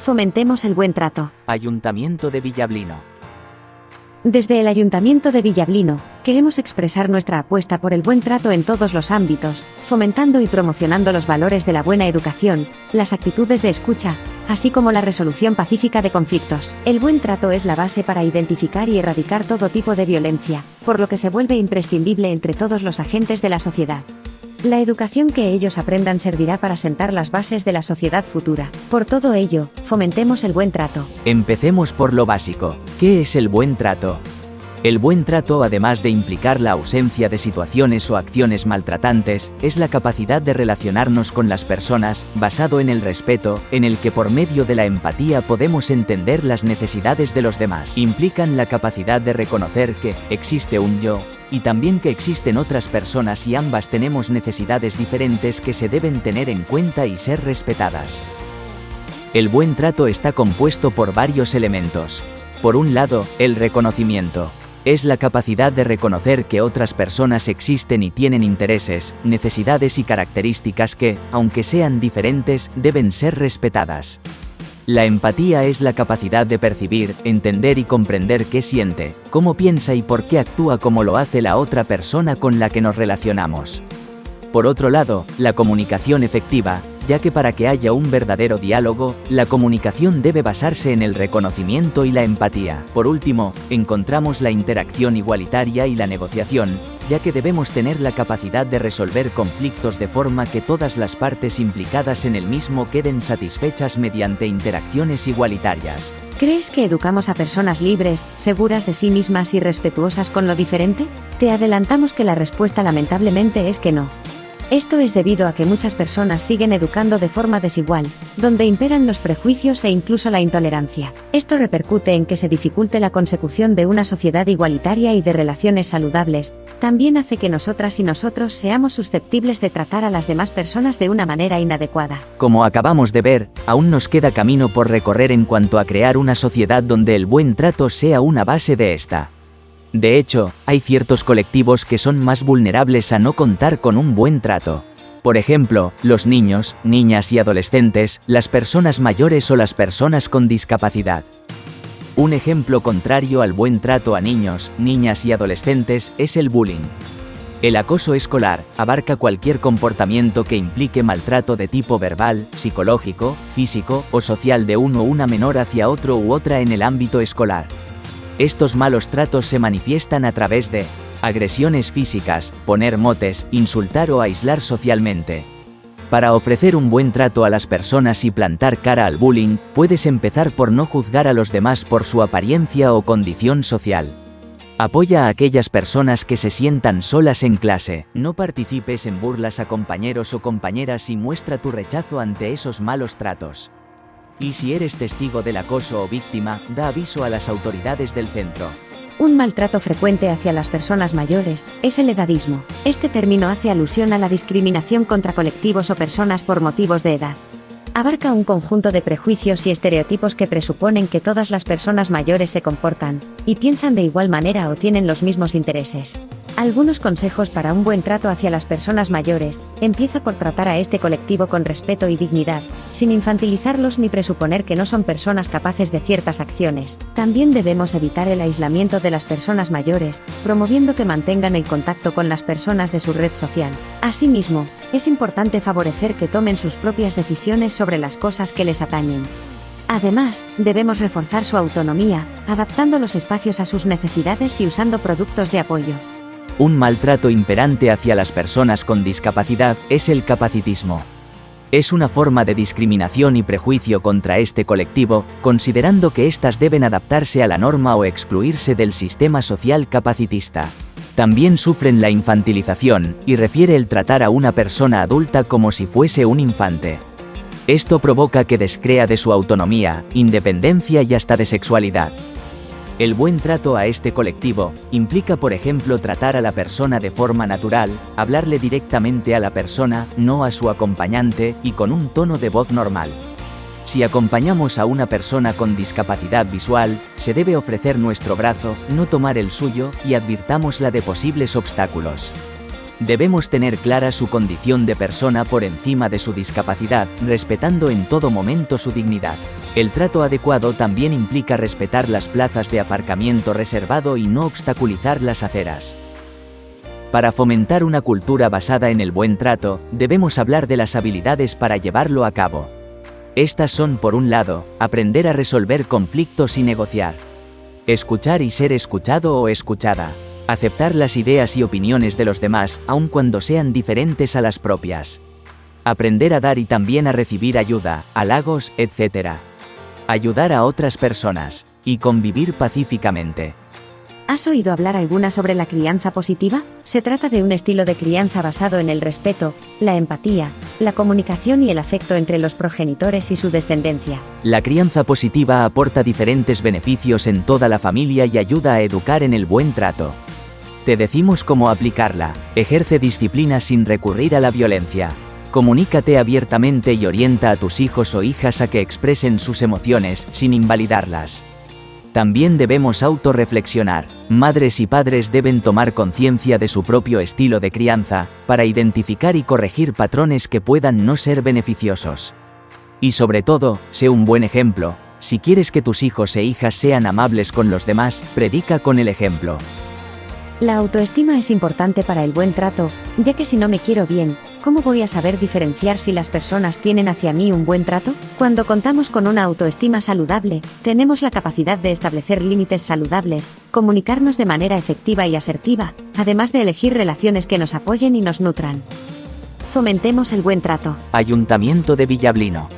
Fomentemos el buen trato. Ayuntamiento de Villablino. Desde el Ayuntamiento de Villablino, queremos expresar nuestra apuesta por el buen trato en todos los ámbitos, fomentando y promocionando los valores de la buena educación, las actitudes de escucha, así como la resolución pacífica de conflictos. El buen trato es la base para identificar y erradicar todo tipo de violencia, por lo que se vuelve imprescindible entre todos los agentes de la sociedad. La educación que ellos aprendan servirá para sentar las bases de la sociedad futura. Por todo ello, fomentemos el buen trato. Empecemos por lo básico. ¿Qué es el buen trato? El buen trato, además de implicar la ausencia de situaciones o acciones maltratantes, es la capacidad de relacionarnos con las personas, basado en el respeto, en el que por medio de la empatía podemos entender las necesidades de los demás. Implican la capacidad de reconocer que existe un yo, y también que existen otras personas y ambas tenemos necesidades diferentes que se deben tener en cuenta y ser respetadas. El buen trato está compuesto por varios elementos. Por un lado, el reconocimiento. Es la capacidad de reconocer que otras personas existen y tienen intereses, necesidades y características que, aunque sean diferentes, deben ser respetadas. La empatía es la capacidad de percibir, entender y comprender qué siente, cómo piensa y por qué actúa como lo hace la otra persona con la que nos relacionamos. Por otro lado, la comunicación efectiva, ya que para que haya un verdadero diálogo, la comunicación debe basarse en el reconocimiento y la empatía. Por último, encontramos la interacción igualitaria y la negociación, ya que debemos tener la capacidad de resolver conflictos de forma que todas las partes implicadas en el mismo queden satisfechas mediante interacciones igualitarias. ¿Crees que educamos a personas libres, seguras de sí mismas y respetuosas con lo diferente? Te adelantamos que la respuesta lamentablemente es que no. Esto es debido a que muchas personas siguen educando de forma desigual, donde imperan los prejuicios e incluso la intolerancia. Esto repercute en que se dificulte la consecución de una sociedad igualitaria y de relaciones saludables. También hace que nosotras y nosotros seamos susceptibles de tratar a las demás personas de una manera inadecuada. Como acabamos de ver, aún nos queda camino por recorrer en cuanto a crear una sociedad donde el buen trato sea una base de esta. De hecho, hay ciertos colectivos que son más vulnerables a no contar con un buen trato. Por ejemplo, los niños, niñas y adolescentes, las personas mayores o las personas con discapacidad. Un ejemplo contrario al buen trato a niños, niñas y adolescentes es el bullying. El acoso escolar abarca cualquier comportamiento que implique maltrato de tipo verbal, psicológico, físico o social de uno o una menor hacia otro u otra en el ámbito escolar. Estos malos tratos se manifiestan a través de agresiones físicas, poner motes, insultar o aislar socialmente. Para ofrecer un buen trato a las personas y plantar cara al bullying, puedes empezar por no juzgar a los demás por su apariencia o condición social. Apoya a aquellas personas que se sientan solas en clase. No participes en burlas a compañeros o compañeras y muestra tu rechazo ante esos malos tratos. Y si eres testigo del acoso o víctima, da aviso a las autoridades del centro. Un maltrato frecuente hacia las personas mayores es el edadismo. Este término hace alusión a la discriminación contra colectivos o personas por motivos de edad. Abarca un conjunto de prejuicios y estereotipos que presuponen que todas las personas mayores se comportan y piensan de igual manera o tienen los mismos intereses. Algunos consejos para un buen trato hacia las personas mayores: empieza por tratar a este colectivo con respeto y dignidad, sin infantilizarlos ni presuponer que no son personas capaces de ciertas acciones. También debemos evitar el aislamiento de las personas mayores, promoviendo que mantengan el contacto con las personas de su red social. Asimismo, es importante favorecer que tomen sus propias decisiones sobre las cosas que les atañen. Además, debemos reforzar su autonomía, adaptando los espacios a sus necesidades y usando productos de apoyo. Un maltrato imperante hacia las personas con discapacidad es el capacitismo. Es una forma de discriminación y prejuicio contra este colectivo, considerando que éstas deben adaptarse a la norma o excluirse del sistema social capacitista. También sufren la infantilización, y refiere el tratar a una persona adulta como si fuese un infante. Esto provoca que descrea de su autonomía, independencia y hasta de sexualidad. El buen trato a este colectivo implica, por ejemplo, tratar a la persona de forma natural, hablarle directamente a la persona, no a su acompañante, y con un tono de voz normal. Si acompañamos a una persona con discapacidad visual, se debe ofrecer nuestro brazo, no tomar el suyo, y advirtámosla de posibles obstáculos. Debemos tener clara su condición de persona por encima de su discapacidad, respetando en todo momento su dignidad. El trato adecuado también implica respetar las plazas de aparcamiento reservado y no obstaculizar las aceras. Para fomentar una cultura basada en el buen trato, debemos hablar de las habilidades para llevarlo a cabo. Estas son, por un lado, aprender a resolver conflictos y negociar. Escuchar y ser escuchado o escuchada. Aceptar las ideas y opiniones de los demás, aun cuando sean diferentes a las propias. Aprender a dar y también a recibir ayuda, halagos, etc. Ayudar a otras personas. Y convivir pacíficamente. ¿Has oído hablar alguna sobre la crianza positiva? Se trata de un estilo de crianza basado en el respeto, la empatía, la comunicación y el afecto entre los progenitores y su descendencia. La crianza positiva aporta diferentes beneficios en toda la familia y ayuda a educar en el buen trato. Te decimos cómo aplicarla. Ejerce disciplina sin recurrir a la violencia. Comunícate abiertamente y orienta a tus hijos o hijas a que expresen sus emociones, sin invalidarlas. También debemos autorreflexionar. Madres y padres deben tomar conciencia de su propio estilo de crianza, para identificar y corregir patrones que puedan no ser beneficiosos. Y sobre todo, sé un buen ejemplo. Si quieres que tus hijos e hijas sean amables con los demás, predica con el ejemplo. La autoestima es importante para el buen trato, ya que si no me quiero bien, ¿cómo voy a saber diferenciar si las personas tienen hacia mí un buen trato? Cuando contamos con una autoestima saludable, tenemos la capacidad de establecer límites saludables, comunicarnos de manera efectiva y asertiva, además de elegir relaciones que nos apoyen y nos nutran. Fomentemos el buen trato. Ayuntamiento de Villablino.